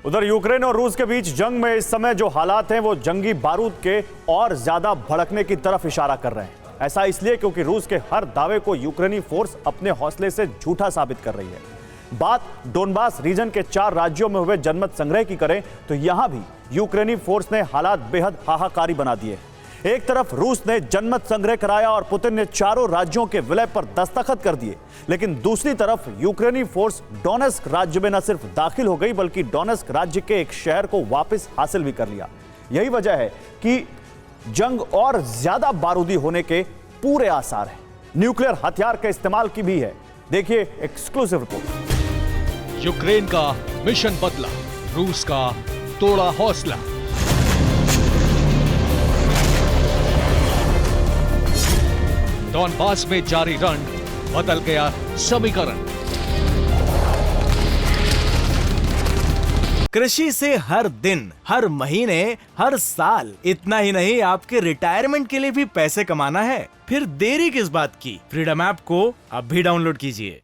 उधर यूक्रेन और रूस के बीच जंग में इस समय जो हालात हैं वो जंगी बारूद के और ज्यादा भड़कने की तरफ इशारा कर रहे हैं। ऐसा इसलिए क्योंकि रूस के हर दावे को यूक्रेनी फोर्स अपने हौसले से झूठा साबित कर रही है। बात डोनबास रीजन के 4 राज्यों में हुए जनमत संग्रह की करें तो यहां भी यूक्रेनी फोर्स ने हालात बेहद हाहाकारी बना दिए। एक तरफ रूस ने जनमत संग्रह कराया और पुतिन ने चारों राज्यों के विलय पर दस्तखत कर दिए, लेकिन दूसरी तरफ यूक्रेनी फोर्स डोनेस्क राज्य में न सिर्फ दाखिल हो गई बल्कि डोनेस्क राज्य के एक शहर को वापस हासिल भी कर लिया। यही वजह है कि जंग और ज्यादा बारूदी होने के पूरे आसार हैं। न्यूक्लियर हथियार के इस्तेमाल की भी है। देखिए एक्सक्लूसिव रिपोर्ट। यूक्रेन का मिशन बदला, रूस का तोड़ा हौसला। डॉनबास में जारी रण बदल गया समीकरण। कृषि से हर दिन, हर महीने, हर साल, इतना ही नहीं आपके रिटायरमेंट के लिए भी पैसे कमाना है? फिर देरी किस बात की? फ्रीडम ऐप को अब भी डाउनलोड कीजिए।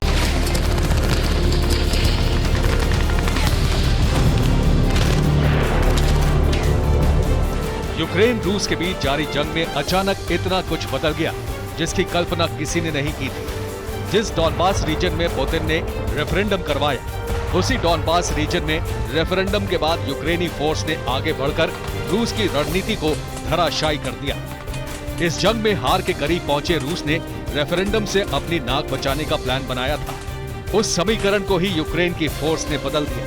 यूक्रेन रूस के बीच जारी जंग में अचानक इतना कुछ बदल गया जिसकी कल्पना किसी ने नहीं की थी। जिस डॉनबास रीजन में पुतिन ने रेफरेंडम करवाया, उसी डॉनबास रीजन में रेफरेंडम के बाद यूक्रेनी फोर्स ने आगे बढ़कर रूस की रणनीति को धराशायी कर दिया। इस जंग में हार के करीब पहुंचे रूस ने रेफरेंडम से अपनी नाक बचाने का प्लान बनाया था। उस समीकरण को ही यूक्रेन की फोर्स ने बदल दिया।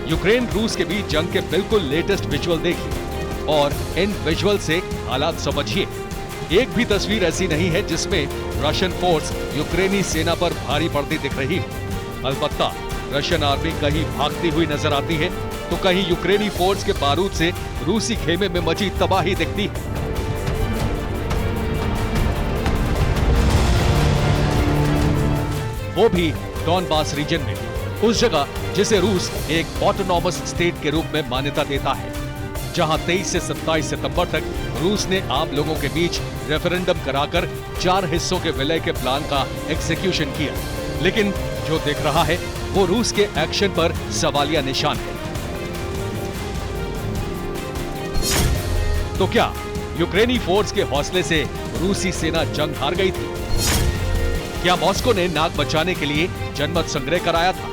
यूक्रेन रूस के बीच जंग के बिल्कुल लेटेस्ट विजुअल देखिए और इन विजुअल से हालात समझिए। एक भी तस्वीर ऐसी नहीं है जिसमें रशियन फोर्स यूक्रेनी सेना पर भारी पड़ती दिख रही हो। अलबत्ता रशियन आर्मी कहीं भागती हुई नजर आती है तो कहीं यूक्रेनी फोर्स के बारूद से रूसी खेमे में मची तबाही दिखती है। वो भी डॉनबास रीजन में, उस जगह जिसे रूस एक ऑटोनॉमस स्टेट के रूप में मान्यता देता है, जहां 23 से 27 सितंबर तक रूस ने आम लोगों के बीच रेफरेंडम कराकर 4 हिस्सों के विलय के प्लान का एग्जीक्यूशन किया। लेकिन जो दिख रहा है वो रूस के एक्शन पर सवालिया निशान है। तो क्या यूक्रेनी फोर्स के हौसले से रूसी सेना जंग हार गई थी? क्या मॉस्को ने नाक बचाने के लिए जनमत संग्रह कराया था?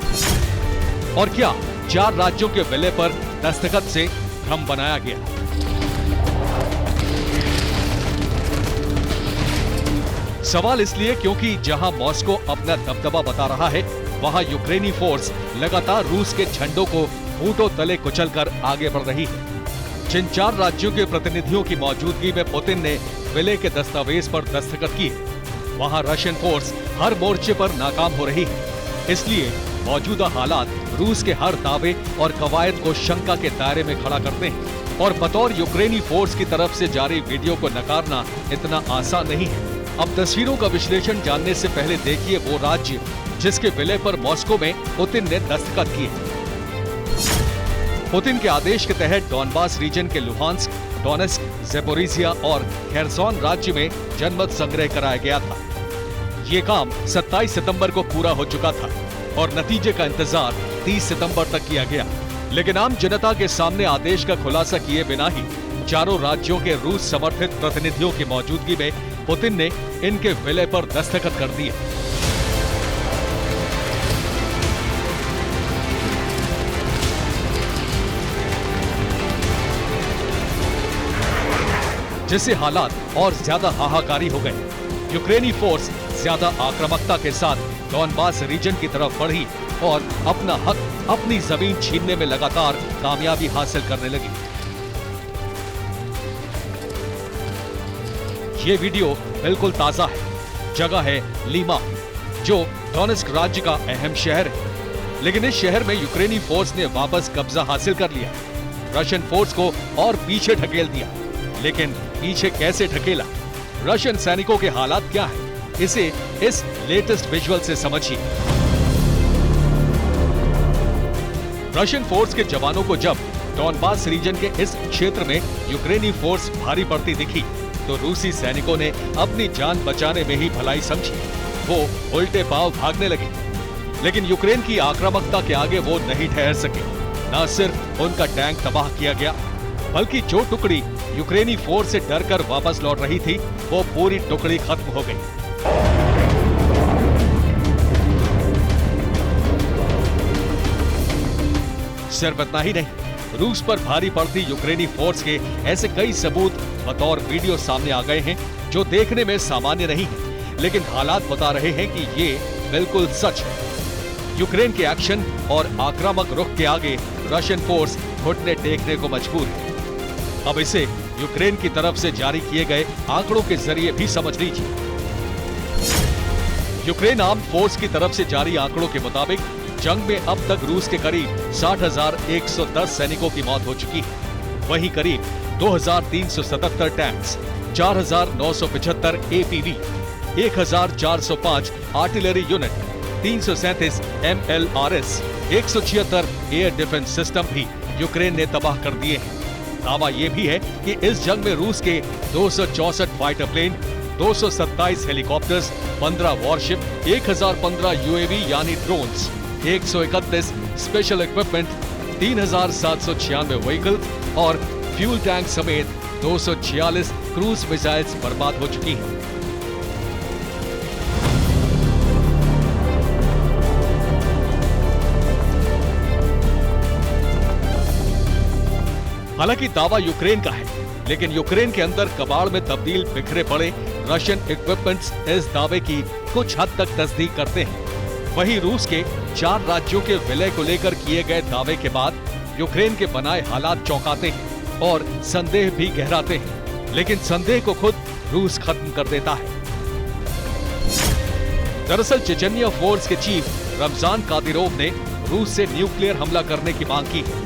और क्या 4 राज्यों के विलय पर दस्तखत से भ्रम बनाया गया? सवाल इसलिए क्योंकि जहां मॉस्को अपना दबदबा बता रहा है, वहां यूक्रेनी फोर्स लगातार रूस के झंडों को ऊंटों तले कुचलकर आगे बढ़ रही है। जिन 4 राज्यों के प्रतिनिधियों की मौजूदगी में पुतिन ने विलय के दस्तावेज पर दस्तखत किए, वहां रशियन फोर्स हर मोर्चे पर नाकाम हो रही है। इसलिए मौजूदा हालात रूस के हर दावे और कवायद को शंका के दायरे में खड़ा करते हैं और बतौर यूक्रेनी फोर्स की तरफ से जारी वीडियो को नकारना इतना आसान नहीं है। अब तस्वीरों का विश्लेषण जानने से पहले देखिए वो राज्य जिसके विलय पर मॉस्को में पुतिन ने दस्तखत किए। पुतिन के आदेश के तहत डॉनबास रीजन के लुहांस्क, डोनेस्क, ज़पोरिज़िया और खेर्सोन राज्य में जनमत संग्रह कराया गया था। ये काम 27 सितंबर को पूरा हो चुका था और नतीजे का इंतजार 30 सितंबर तक किया गया। लेकिन आम जनता के सामने आदेश का खुलासा किए बिना ही चारों राज्यों के रूस समर्थित प्रतिनिधियों की मौजूदगी में पुतिन ने इनके विलय पर दस्तखत कर दिए। जिससे हालात और ज्यादा हाहाकारी हो गए। यूक्रेनी फोर्स ज्यादा आक्रामकता के साथ डॉनबास रीजन की तरफ बढ़ी और अपना हक, अपनी जमीन छीनने में लगातार कामयाबी हासिल करने लगी। ये वीडियो बिल्कुल ताजा है। जगह है लीमा, जो डोनेस्क राज्य का अहम शहर है। लेकिन इस शहर में यूक्रेनी फोर्स ने वापस कब्जा हासिल कर लिया, रशियन फोर्स को और पीछे ढकेल दिया। लेकिन पीछे कैसे ढकेला? रशियन सैनिकों के हालात क्या है, इसे इस लेटेस्ट विजुअल से समझिए। रशियन फोर्स के जवानों को जब डॉनबास रीजन के इस क्षेत्र में यूक्रेनी फोर्स भारी पड़ती दिखी तो रूसी सैनिकों ने अपनी जान बचाने में ही भलाई समझी। वो उल्टे पांव भागने लगे। लेकिन यूक्रेन की आक्रामकता के आगे वो नहीं ठहर सके। न सिर्फ उनका टैंक तबाह किया गया, बल्कि जो टुकड़ी यूक्रेनी फोर्स से डरकर वापस लौट रही थी, वो पूरी टुकड़ी खत्म हो गई। सिर्फ इतना ही नहीं, रूस पर भारी पड़ती यूक्रेनी फोर्स के ऐसे कई सबूत बतौर वीडियो सामने आ गए हैं जो देखने में सामान्य नहीं है, लेकिन हालात बता रहे हैं कि ये बिल्कुल सच है। यूक्रेन के एक्शन और आक्रामक रुख के आगे रशियन फोर्स घुटने टेकने को मजबूर है। अब इसे यूक्रेन की तरफ से जारी किए गए आंकड़ों के जरिए भी समझ लीजिए। यूक्रेन आर्म्ड फोर्स की तरफ से जारी आंकड़ों के मुताबिक जंग में अब तक रूस के करीब 60,110 सैनिकों की मौत हो चुकी है। वहीं करीब 2,377 tanks, 4,975 APV, 1,405 artillery unit, 337 MLRS, 176 air defence system भी यूक्रेन ने तबाह कर दिए हैं। दावा यह भी है कि इस जंग में रूस के 264 fighter plane, 227 helicopters, 15 warship, 1015 UAV यानी ड्रोन्स, 131 स्पेशल इक्विपमेंट, 3,796 व्हीकल और फ्यूल टैंक समेत 246 क्रूज मिसाइल्स बर्बाद हो चुकी हैं। हालांकि दावा यूक्रेन का है, लेकिन यूक्रेन के अंदर कबाड़ में तब्दील बिखरे पड़े रशियन इक्विपमेंट्स इस दावे की कुछ हद तक तस्दीक करते हैं। वहीं रूस के 4 राज्यों के विलय को लेकर किए गए दावे के बाद यूक्रेन के बनाए हालात चौंकाते हैं और संदेह भी गहराते हैं, लेकिन संदेह को खुद रूस खत्म कर देता है। दरअसल चेचनिया फोर्स के चीफ रमजान कादिरोव ने रूस से न्यूक्लियर हमला करने की मांग की है।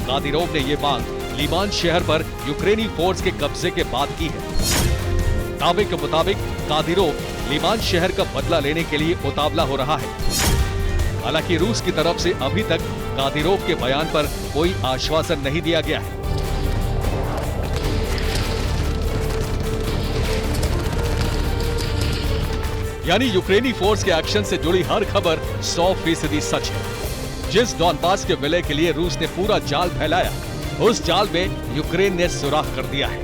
कादिरोव ने यह मांग लीमान शहर पर यूक्रेनी फोर्स के कब्जे के बाद की है। दावे के मुताबिक कादिरोव लीमान शहर का बदला लेने के लिए उतावला हो रहा है। हालांकि रूस की तरफ से अभी तक कादिरोव के बयान पर कोई आश्वासन नहीं दिया गया है। यानी यूक्रेनी फोर्स के एक्शन से जुड़ी हर खबर 100% सच है। जिस डॉनबास के विलय के लिए रूस ने पूरा जाल फैलाया, उस जाल में यूक्रेन ने सुराख कर दिया है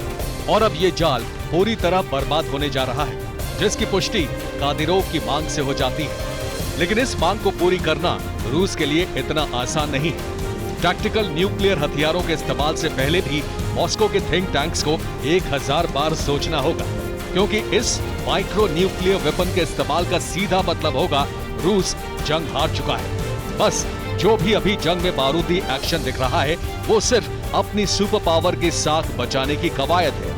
और अब ये जाल पूरी तरह बर्बाद होने जा रहा है, जिसकी पुष्टि कादिरोव की मांग से हो जाती है। लेकिन इस मांग को पूरी करना रूस के लिए इतना आसान नहीं है। टैक्टिकल न्यूक्लियर हथियारों के इस्तेमाल से पहले भी मॉस्को के थिंक टैंक्स को 1000 बार सोचना होगा, क्योंकि इस माइक्रो न्यूक्लियर वेपन के इस्तेमाल का सीधा मतलब होगा रूस जंग हार चुका है। बस जो भी अभी जंग में बारूदी एक्शन दिख रहा है, वो सिर्फ अपनी सुपर पावर की साख बचाने की कवायद है।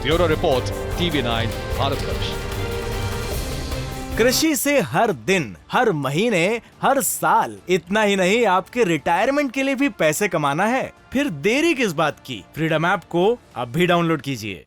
Bureau report, TV9 Bharatvarsh. कृषि से हर दिन, हर महीने, हर साल, इतना ही नहीं आपके रिटायरमेंट के लिए भी पैसे कमाना है? फिर देरी किस बात की? फ्रीडम ऐप को अब भी डाउनलोड कीजिए।